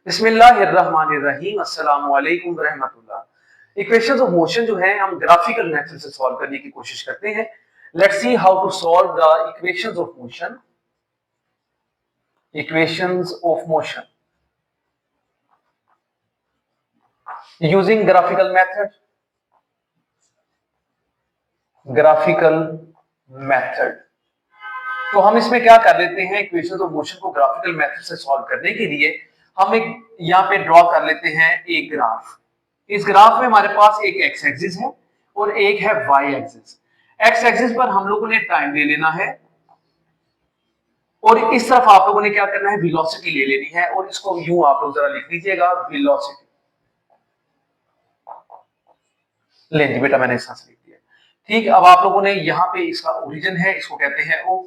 बिस्मिल्लाहिर्रहमानिर्रहीम अस्सलामु अलैकुम रहमतुल्लाह। इक्वेशंस ऑफ मोशन जो है हम ग्राफिकल मेथड से सॉल्व करने की कोशिश करते हैं। Let's see how to solve the equations of motion. Equations of motion using graphical method. Graphical method तो हम इसमें क्या कर लेते हैं, इक्वेशंस ऑफ मोशन को ग्राफिकल मेथड से सॉल्व करने के लिए हम एक यहां पे ड्रॉ कर लेते हैं एक ग्राफ। इस ग्राफ में हमारे पास एक एक्स एक्सिस है और एक है वाई एक्सिस। एक्स एक्सिस पर हम लोगों ने टाइम ले लेना है और इस तरफ आप लोगों ने क्या करना है, वेलोसिटी ले लेनी है। और इसको यूं आप लोग जरा लिख लीजिएगा, वेलोसिटी। लें जी बेटा, मैंने इस तरह से लिख दिया। ठीक, अब आप लोगों ने यहाँ पे इसका ओरिजिन है, इसको कहते हैं ओ,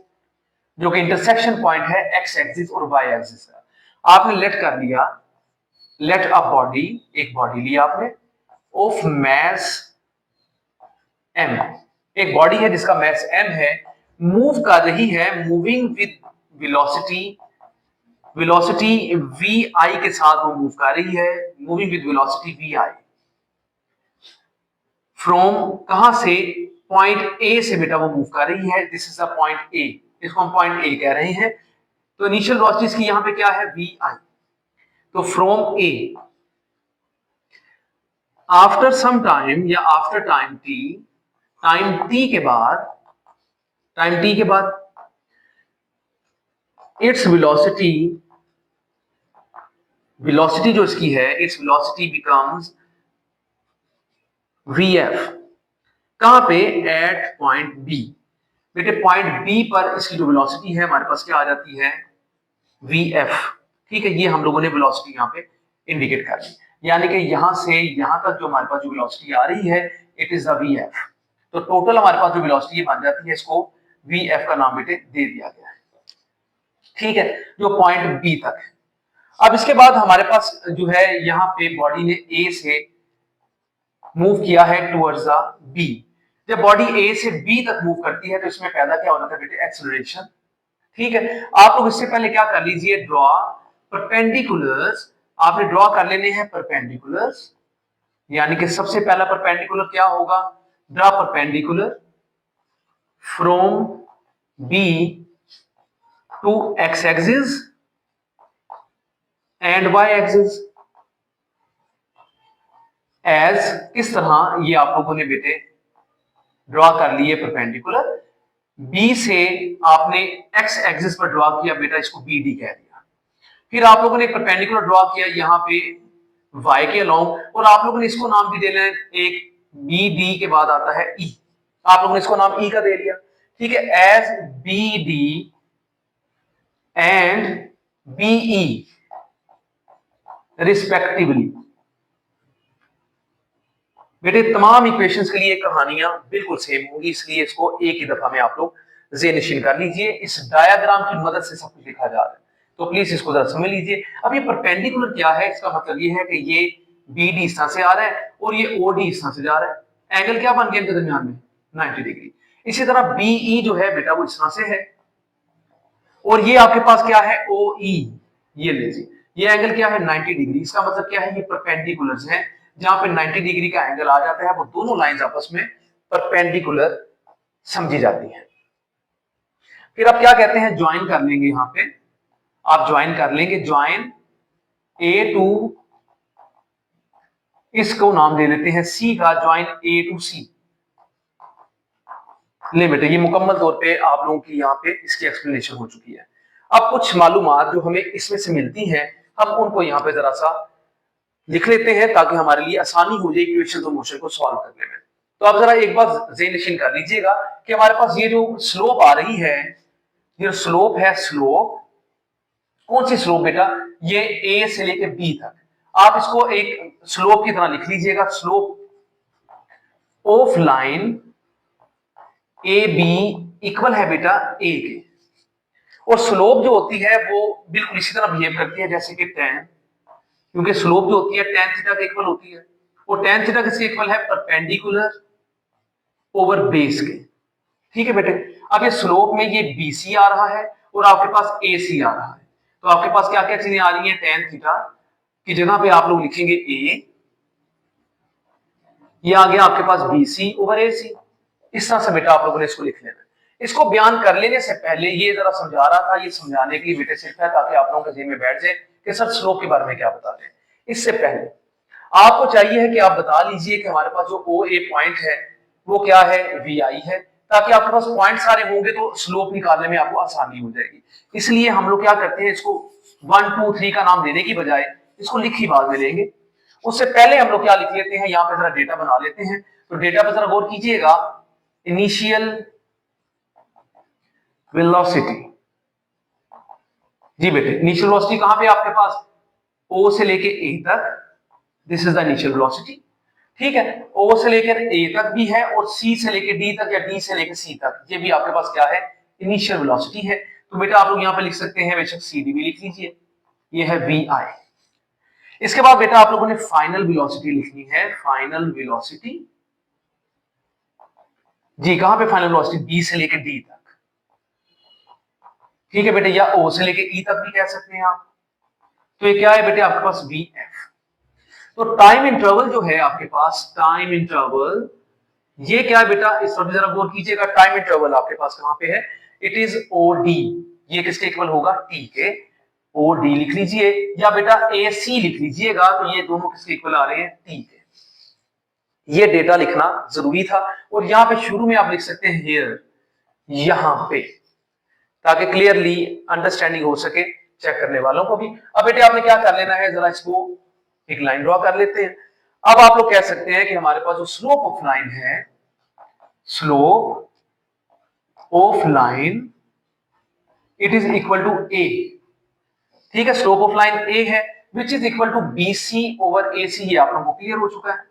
जो कि इंटरसेक्शन पॉइंट है एक्स एक्सिस और वाई एक्सिस का। आपने लेट कर लिया, लेट अ बॉडी, एक बॉडी लिया आपने ऑफ मैस एम। एक बॉडी है जिसका मैस एम है, मूव कर रही है, moving with velocity, velocity v i के साथ वो मूव कर रही है, moving with velocity v i. From कहां से, पॉइंट ए से बेटा वो मूव कर रही है। This is the point A, इसको हम पॉइंट ए कह रहे हैं। तो इनिशियल वेलोसिटी इसकी यहां पे क्या है, वी आई। तो from A, after some time या after time t, time t के बाद, टाइम टी के बाद इट्स वेलोसिटी, वेलोसिटी जो इसकी है, its velocity becomes V F. कहां पे, एट पॉइंट बी। बेटे पॉइंट बी पर इसकी जो वेलोसिटी है हमारे पास क्या आ जाती है, वी एफ। ठीक है, ये हम लोगों ने वेलोसिटी यहाँ पे इंडिकेट कर दी, यानी कि यहां से यहां तक जो हमारे पास जो वेलोसिटी आ रही है, it is the V F. तो टोटल हमारे पास जो वेलोसिटी बन जाती है, इसको वी एफ का नाम बेटे दे दिया गया है। ठीक है, जो पॉइंट बी तक है। अब इसके बाद हमारे पास जो है यहाँ पे बॉडी ने ए से मूव किया है टुवर्ड्स द बी। जब बॉडी ए से बी तक मूव करती है तो इसमें पैदा क्या होना था बेटे, एक्सेलरेशन। ठीक है, आप लोग इससे पहले क्या कर लीजिए, ड्रॉ परपेंडिकुलर्स। आपने ड्रॉ कर लेने हैं परपेंडिकुलर्स, यानी कि सबसे पहला परपेंडिकुलर क्या होगा, draw perpendicular from B to X axis and Y axis. As इस तरह ये आप लोगों ने बेटे ड्रॉ कर लिए परपेंडिकुलर। बी से आपने एक्स एक्सिस पर ड्रॉ किया बेटा, इसको बी डी कह दिया। फिर आप लोगों ने परपेंडिकुलर ड्रॉ किया यहाँ पे y के अलोंग, और आप लोगों ने इसको नाम भी देना है, एक बी डी के बाद आता है ई। आप लोगों ने इसको नाम ई का दे दिया। ठीक है, as B D and BE respectively. बेटे तमाम इक्वेशंस के लिए कहानियां बिल्कुल सेम होंगी, इसलिए इसको एक ही दफा में आप लोग ज़ेनिशिन कर लीजिए। इस डायग्राम की मदद से सब कुछ लिखा जा रहा है, तो प्लीज इसको जरा समझ लीजिए। अब ये परपेंडिकुलर क्या है, इसका मतलब ये है कि ये बी डी इस तरह से आ रहा है और ये ओ डी इस तरह से जा रहा है। एंगल क्या बन गया इनके दरमियान में, 90 डिग्री। इसी तरह बीई जो है बेटा वो इस तरह से है, और ये आपके पास क्या है, ओ ई। ये लीजिए, ये एंगल क्या है, 90 डिग्री। इसका मतलब क्या है, ये परपेंडिकुलर्स हैं। जहां पे 90 डिग्री का एंगल आ जाता है, वो दोनों लाइंस आपस में परपेंडिकुलर समझी जाती हैं। फिर आप क्या कहते हैं, ज्वाइन कर लेंगे। यहां पे आप ज्वाइन कर लेंगे, ज्वाइन ए टू, इसको नाम दे देते हैं सी का, ज्वाइन ए टू सी। ले बेटे, ये मुकम्मल तौर पे आप लोगों की यहाँ पे इसकी एक्सप्लेनेशन हो चुकी है। अब कुछ मालूमात जो हमें इसमें से मिलती हैं, हम उनको यहाँ पे जरा सा लिख लेते हैं ताकि हमारे लिए आसानी हो जाए इक्वेशन ऑफ मोशन को सॉल्व करने में। तो आप जरा एक बार ज़ेनिशिन कर लीजिएगा कि हमारे पास ये जो स्लोप आ रही है, ये स्लोप है, स्लोप कौन सी स्लोप बेटा, ये ए से लेके बी तक। आप इसको एक स्लोप की तरह लिख लीजिएगा, slope of line A B equal है बेटा ए के। और स्लोप जो होती है वो बिल्कुल इसी तरह बिहेव करती है जैसे कि tan, क्योंकि स्लोप जो होती है tan थीटा के इक्वल होती है, और tan थीटा किसके इक्वल है, परपेंडिकुलर ओवर बेस के। ठीक है बेटे, अब ये स्लोप में ये BC आ रहा है और आपके पास AC आ रहा है, तो आपके पास क्या क्या चीजें आ रही हैं, tan थीटा की जगह पे आप लोग लिखेंगे ए, ये आ गया आपके पास BC ओवर AC। इस तरह से बेटा आप लोगों ने इसको लिख लेना। इसको बयान कर लेने से पहले ये जरा समझा रहा था, ये समझाने के लिए बेटे सिर्फ है ताकि आप लोगों के ज़हन में बैठ जाए कि सर स्लोप के बारे में क्या बताते हैं। इससे पहले आपको चाहिए है कि आप बता लीजिए कि हमारे पास जो OA पॉइंट है वो क्या है, VI है, ताकि आपके पास पॉइंट सारे होंगे तो स्लोप निकालने में आपको आसानी हो जाएगी। इसलिए हम लोग क्या करते हैं, इसको 1 2 3 का नाम देने की बजाय इसको लिखी बाद में लेंगे। उससे पहले हम लोग क्या लिख लेते हैं, यहाँ पे जरा डेटा बना लेते हैं। तो डेटा पे जरा गौर कीजिएगा, इनिशियल वेलोसिटी। जी बेटे, इनिशियल वेलोसिटी कहां पे आपके पास, O से लेके A तक, this is the initial velocity. ठीक है, O से लेकर A तक भी है और C से लेकर D तक या D से लेकर C तक, ये भी आपके पास क्या है, इनिशियल वेलोसिटी है। तो बेटा आप लोग यहाँ पे लिख सकते हैं, बेशक CD भी लिख लीजिए, ये है VI। इसके बाद बेटा आप लोगों ने फाइनल वेलोसिटी लिखनी है, फाइनल वेलोसिटी। जी कहां पे फाइनल वेलोसिटी, B से लेकर D तक। ठीक है बेटे, या O से लेकर E तक भी कह सकते हैं आप। तो ये क्या है बेटे आपके पास VF। तो टाइम इंटरवल जो है आपके पास, टाइम इंटरवल ये क्या है बेटा, इस पर जरा गौर कीजिएगा। टाइम इंटरवल आपके पास कहां पे है, इट इज OD। ये किसके इक्वल होगा, T के। OD लिख लीजिए या बेटा AC लिख लीजिएगा, तो ये दोनों किसके इक्वल आ रहे हैं, T के। ये डेटा लिखना जरूरी था। और यहां पे शुरू में आप लिख सकते हैं हियर, यहां पे, ताकि क्लियरली अंडरस्टैंडिंग हो सके चेक करने वालों को भी। अब बेटे आपने क्या कर लेना है, जरा इसको एक लाइन ड्रॉ कर लेते हैं। अब आप लोग कह सकते हैं कि हमारे पास जो स्लोप ऑफ लाइन है, slope of line it is equal to A। ठीक है, स्लोप ऑफ लाइन A है, which is equal to BC over AC। ये आप लोगों को क्लियर हो चुका है,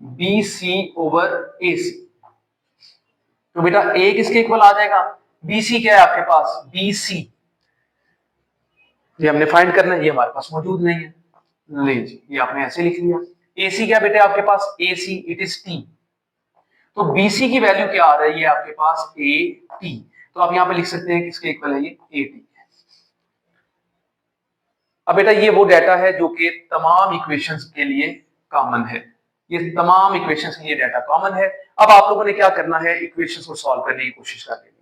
BC ओवर AC। तो बेटा A किसके इक्वल आ जाएगा, BC क्या है आपके पास, BC। ये हमने फाइंड करना है, ये हमारे पास मौजूद नहीं है, ले जी ये आपने ऐसे लिख लिया। AC क्या बेटे आपके पास, AC इट इज T। तो BC की वैल्यू क्या आ रही है आपके पास, AT। तो आप यहां पे लिख सकते हैं किसके इक्वल है, ये AT। अब बेटा ये वो डाटा है जो कि तमाम इक्वेशंस के लिए कॉमन है, ये तमाम इक्वेशंस के लिए डाटा कॉमन है। अब आप लोगों ने क्या करना है, इक्वेशंस को सॉल्व करने की कोशिश करनी है।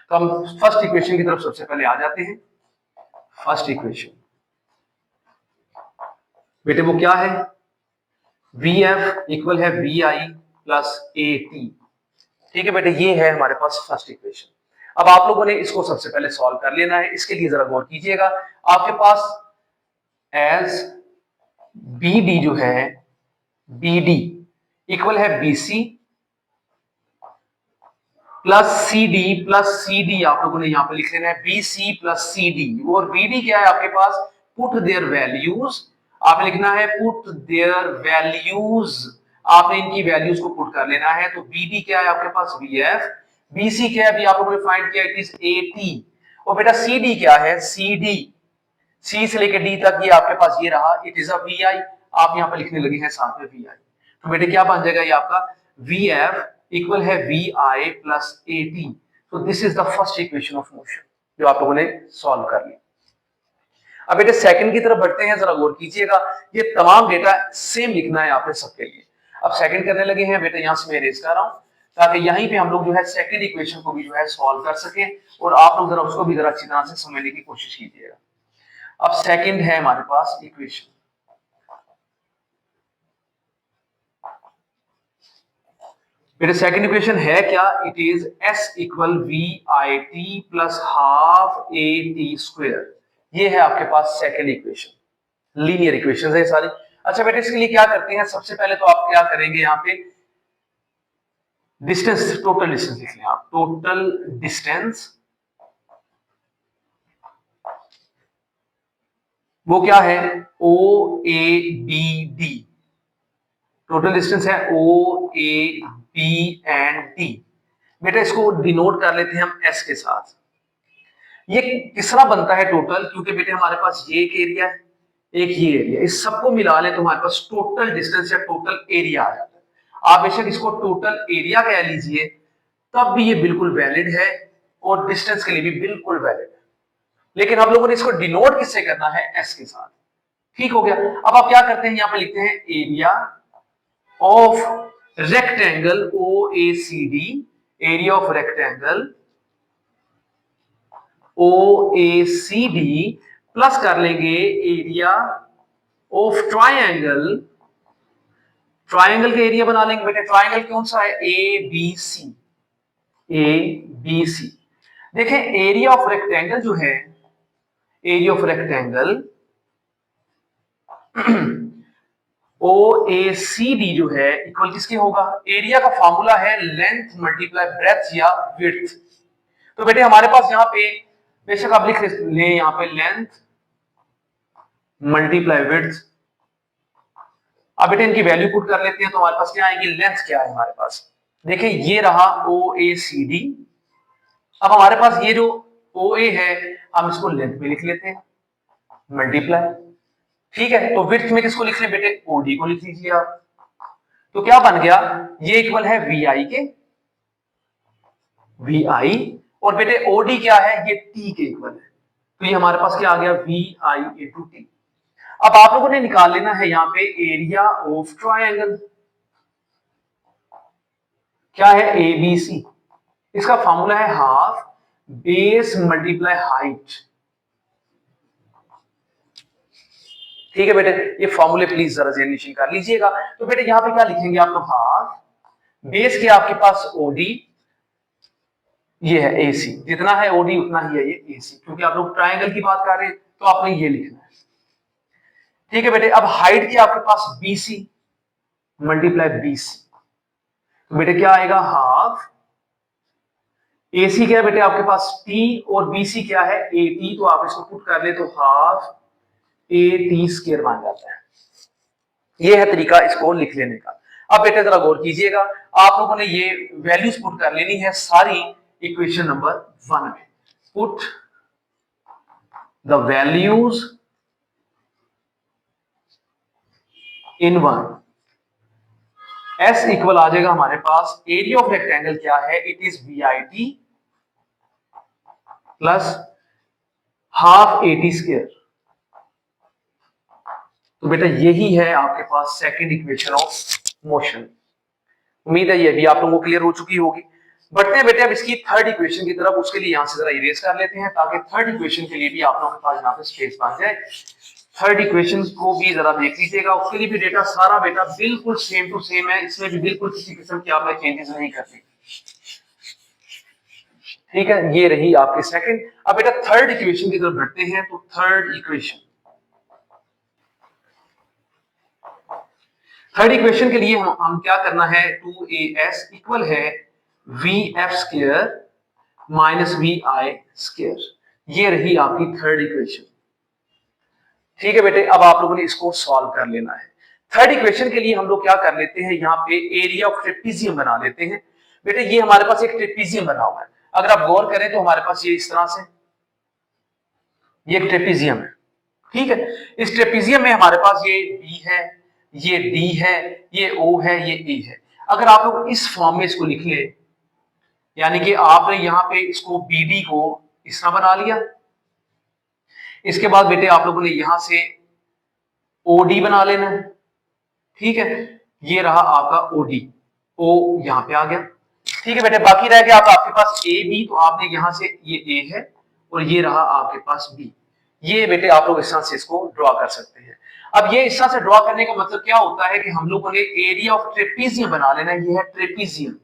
तो हम फर्स्ट इक्वेशन की तरफ सबसे पहले आ जाते हैं। फर्स्ट इक्वेशन बेटे वो क्या है, VF इक्वल है VI प्लस AT। ठीक है बेटे, ये है हमारे पास फर्स्ट इक्वेशन। अब आप लोगों ने इसको सबसे पहले सॉल्व कर लेना है। इसके लिए जरा गौर कीजिएगा, आपके पास एज BD जो है, BD इक्वल है BC प्लस CD आप लोगों ने यहां पे लिख लेना है, BC प्लस CD। और BD क्या है आपके पास, पुट देयर वैल्यूज। आपने लिखना है पुट देयर वैल्यूज, आपने इनकी वैल्यूज को पुट कर लेना है। तो BD क्या है आपके पास, VF। BC क्या है, अभी आप लोगों ने फाइंड किया, इट इज AT। और बेटा CD क्या है, CD, C से लेकर D तक ये आपके पास ये रहा, इट इज अ VI। आप यहां पर लिखने लगे हैं साथ में VI। तो बेटे क्या बन जाएगा ये आपका, VF इक्वल है VI प्लस AT। तो this is the first equation of motion जो आप लोगों ने सॉल्व कर लिया। अब बेटे सेकंड की तरफ बढ़ते हैं, जरा गौर कीजिएगा, ये तमाम डेटा सेम लिखना है आपने सबके लिए। अब सेकंड करने लगे हैं बेटे, यहां से मैं इरेज कर रहा हूं ताकि यहीं पे हम लोग जो है सेकंड इक्वेशन को भी जो है सॉल्व कर सकें, और आप लोग जरा उसको भी जरा अच्छी तरह से समझने की कोशिश कीजिएगा। अब सेकंड है हमारे पास इक्वेशन, मेरे सेकंड इक्वेशन है क्या, it is S equal VIT plus half AT square. ये है आपके पास सेकंड इक्वेशन, लीनियर इक्वेशन है सारी। अच्छा बेटे इसके लिए क्या करते हैं, सबसे पहले तो आप क्या करेंगे, यहाँ पे डिस्टेंस, टोटल डिस्टेंस लिख लें आप, टोटल डिस्टेंस वो क्या है, OABD। टोटल डिस्टेंस है OAB एंड D। बेटा इसको डिनोट कर लेते हैं हम S के साथ। ये किस तरह बनता है टोटल, क्योंकि बेटे हमारे पास ये एक एरिया है, एक ये एरिया, इस सबको मिला ले तो हमारे पास टोटल डिस्टेंस या टोटल एरिया आ जाता है। आप बेशक इसको टोटल एरिया कह लीजिए, तब भी ये बिल्कुल वैलिड है, और डिस्टेंस के लिए भी बिल्कुल वैलिड है। लेकिन हम लोगों ने इसको डिनोट किससे करना है, S के साथ। ठीक हो गया। अब आप क्या करते हैं, यहां पे लिखते हैं area of rectangle O A C D, area of rectangle O A C D plus कर लेंगे एरिया ऑफ ट्राइंगल, ट्राइंगल का एरिया बना लेंगे बेटे। ट्राइंगल कौन सा है, A B C, A B C. देखें एरिया ऑफ रेक्टेंगल जो है, area of rectangle O A C D जो है इक्वल किसके होगा, एरिया का फॉर्मूला है लेंथ मल्टीप्लाई ब्रेथ या विड्थ। तो बेटे हमारे पास यहाँ पे बेशक आप लिख ले यहाँ पे लेंथ मल्टीप्लाई विड्थ। अब बेटे इनकी वैल्यू पुट कर लेते हैं तो हमारे पास क्या आएगी, लेंथ क्या है हमारे पास, देखिए ये रहा ओ ए सी डी। अब हमारे पास ये जो ओ ए है हम इसको लेंथ में लिख लेते हैं मल्टीप्लाई, ठीक है। तो विड्थ में किसको लिख ले बेटे, ओडी को लिख लीजिए आप। तो क्या बन गया, ये इक्वल है वी आई के, वी आई, और बेटे ओडी क्या है, ये टी के इक्वल है। तो ये हमारे पास क्या आ गया, वी आई इंटू टी। अब आप लोगों ने निकाल लेना है यहाँ पे एरिया ऑफ ट्रायंगल, क्या है ए बी सी, इसका फॉर्मूला है हाफ बेस मल्टीप्लाई हाइट। ठीक है बेटे, ये फॉर्मूले प्लीज जरा जेनरेशन कर लीजिएगा। तो बेटे यहां पे क्या लिखेंगे आप लोग, हाफ बेस के आपके पास ओडी, ये है एसी, जितना है ओडी उतना ही है ये एसी, क्योंकि आप लोग ट्रायंगल की बात कर रहे हैं तो आपने ये लिखना है। ठीक है बेटे, अब हाइट की आपके पास बीसी मल्टीप्लाई बीसी, तो बेटे क्या आएगा, हाफ एसी क्या है बेटे आपके पास टी, और बीसी क्या है ए टी, तो आप इसको पुट कर ले तो हाफ ए टी स्क्वायर बन जाता है। ये है तरीका इसको लिख लेने का। अब बेटे जरा गौर कीजिएगा, आप लोगों ने ये वैल्यूज पुट कर लेनी है सारी इक्वेशन नंबर 1 में। Put the values in 1, s equal आ जाएगा हमारे पास, एरिया ऑफ रेक्टेंगल क्या है, it is v i t plus half a t square. तो बेटा यही है आपके पास सेकंड इक्वेशन ऑफ मोशन। उम्मीद है ये भी आप लोगों को क्लियर हो चुकी होगी। बढ़ते हैं बेटे अब इसकी थर्ड इक्वेशन की तरफ, उसके लिए यहां से जरा इरेज कर लेते हैं ताकि थर्ड इक्वेशन के लिए भी आप लोगों के पास यहाँ पे स्पेस बन जाए। थर्ड इक्वेशन को भी जरा देख लीजिएगा, उसके लिए भी डेटा सारा बेटा बिल्कुल सेम टू सेम है, इसमें भी बिल्कुल किसी किस्म की आपने चेंजेस नहीं करनी। ठीक है, ये रही आपकी सेकंड। अब बेटा थर्ड इक्वेशन की तरफ बढ़ते हैं। तो थर्ड इक्वेशन, थर्ड इक्वेशन के लिए हम क्या करना है, 2as इक्वल है V F square minus we I square. ये रही आपकी थर्ड इक्वेशन। ठीक है बेटे, अब आप लोगों ने इसको सॉल्व कर लेना है। थर्ड इक्वेशन के लिए हम लोग क्या कर लेते हैं, यहाँ पे एरिया ऑफ ट्रेपीजियम बना लेते हैं। बेटे ये हमारे पास एक ट्रेपीजियम बना हुआ है, अगर आप गौर करें तो हमारे पास ये इस तरह से ये एक ट्रेपीजियम है। ठीक है, इस ट्रेपीजियम में हमारे पास ये बी है, ये डी है, ये ओ है, ये ए है। अगर आप लोग इस फॉर्म में इसको लिख ले, यानी कि आपने यहां पे इसको बीडी को इस तरह बना लिया, इसके बाद बेटे आप लोगों ने यहां से ओडी बना लेना है। ठीक है, ये रहा आपका ओडी, ओ यहां पे आ गया। ठीक है बेटे, बाकी रह गया आपके पास ए बी, तो आपने यहां से ये ए है और ये रहा आपके पास बी। ये बेटे आप लोग इस तरह से इसको ड्रॉ कर सकते हैं। अब ये इस तरह से ड्रॉ करने का मतलब क्या होता है कि हम लोगों ने एरिया ऑफ ट्रेपीजियम बना लेना है। ये है ट्रेपीजियम।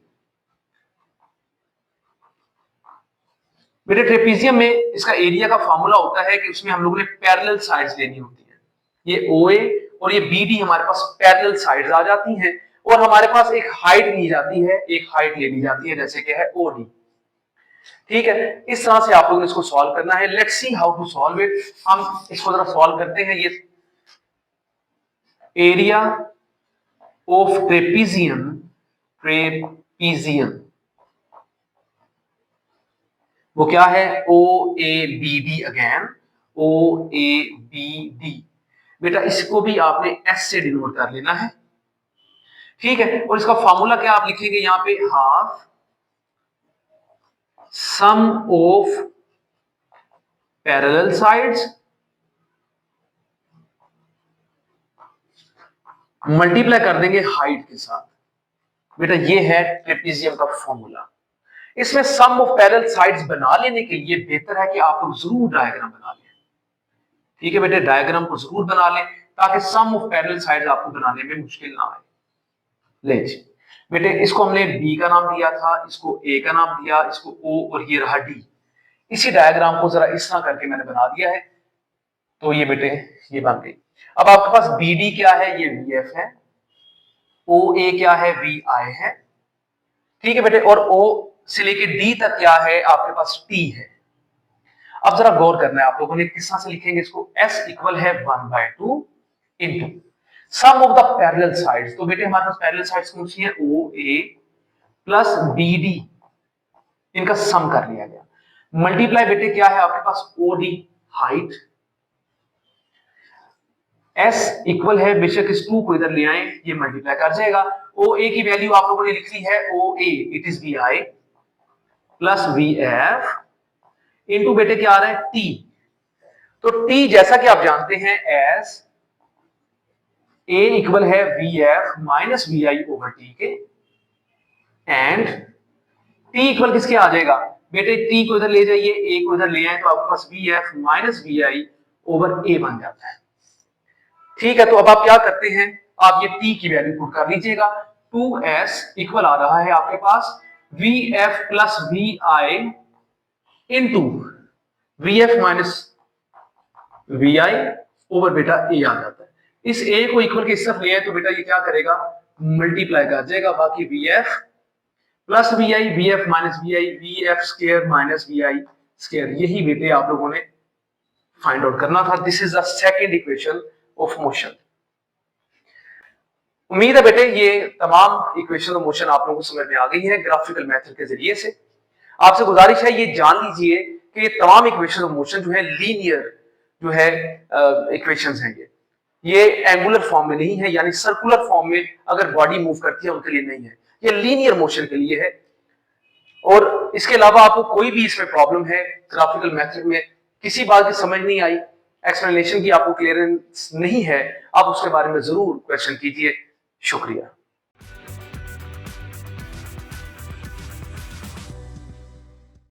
बेटे ट्रेपीजियम में इसका एरिया का फॉर्मूला होता है कि उसमें हम लोगों ने पैरेलल साइड्स लेनी होती है। ये ओए और ये बीडी हमारे पास पैरेलल साइड्स आ जाती हैं, और हमारे पास एक हाइट ली जाती है, एक हाइट ले ली जाती है, जैसे कि है ओडी। ठीक है, इस तरह से आप लोगों ने इसको सॉल्व करना है। Let's see how to solve it. हम इसको जरा सॉल्व करते हैं। ये एरिया ऑफ ट्रेपीजियम, ट्रेपीजियम वो क्या है, O A B D, again O A B D. बेटा इसको भी आपने एस से डिनोट कर लेना है। ठीक है, और इसका फॉर्मूला क्या आप लिखेंगे यहां पे, half sum of parallel sides multiply कर देंगे हाइट के साथ। बेटा ये है ट्रेपेजियम का फॉर्मूला। इसमें सम ऑफ पैरेलल साइड्स बना लेने के लिए बेहतर है कि आप लोग जरूर डायग्राम बना लें। ठीक है बेटे, डायग्राम को जरूर बना लें ताकि सम ऑफ पैरेलल साइड्स आपको बनाने में मुश्किल ना आए। ले जी बेटे, इसको हमने बी का नाम दिया था, इसको ए का नाम दिया, इसको ओ, और ये रहा डी। इसी डायग्राम को जरा इस तरह करके मैंने बना दिया है। तो ये बेटे ये बन गई। अब आपके पास बी डी क्या है, ये वी एफ है, ओ ए क्या है, वी आई है। ठीक है बेटे, और ओ से लेके डी तक क्या है, आपके पास टी है। अब जरा गौर करना है आप लोगों ने, किस तरह से लिखेंगे इसको, एस इक्वल है 1/2 into sum of the parallel sides. तो बेटे हमारे पास पैरेलल साइड्स कौन सी है, O A plus B D, इनका सम कर लिया गया। मल्टीप्लाई बेटे क्या है आपके पास, O D height, s equal है, बेशक इस 2 को इधर ले आए, ये मल्टीप्लाई कर जाएगा। ओ ए की वैल्यू आप लोगों ने लिख ली है, O A it is v i plus v f into बेटे क्या आ रहा है, टी। तो टी जैसा कि आप जानते हैं एस ए इक्वल है V F minus we I over T के, एंड टी इक्वल किसके आ जाएगा बेटे, टी को इधर ले जाइए, ए को इधर ले आए, तो आपके पास v F minus we I over a बन जाता है। ठीक है, तो अब आप क्या करते हैं, आप ये टी की वैल्यू पुट कर लीजिएगा। 2s इक्वल आ रहा है आपके पास v F plus we i into v F minus we I over बेटा ए आ जाता है। इस ए को इक्वल के इस तरफ ले आए तो बेटा ये क्या करेगा, मल्टीप्लाई कर जाएगा, बाकी V F plus we I, V F minus we I, V F square minus we I square. यही बेटे आप लोगों ने फाइंड आउट करना था। This is the second equation of motion. उम्मीद है बेटे ये तमाम इक्वेशन ऑफ मोशन आप लोगों को समझ में आ गई है ग्राफिकल मेथड के जरिए से। आपसे गुजारिश है ये जान लीजिए कि ये तमाम इक्वेशन ऑफ मोशन जो है लीनियर जो है इक्वेशंस हैं। ये एंगुलर फॉर्म में नहीं है, यानी सर्कुलर फॉर्म में अगर बॉडी मूव करती है उनके लिए नहीं है, ये लीनियर मोशन के लिए है। और इसके अलावा आपको कोई भी इसमें प्रॉब्लम है ग्राफिकल मेथड में, किसी बात की समझ नहीं आई, एक्सप्लेनेशन की आपको क्लियरेंस नहीं है, आप उसके बारे में जरूर क्वेश्चन कीजिए। शुक्रिया।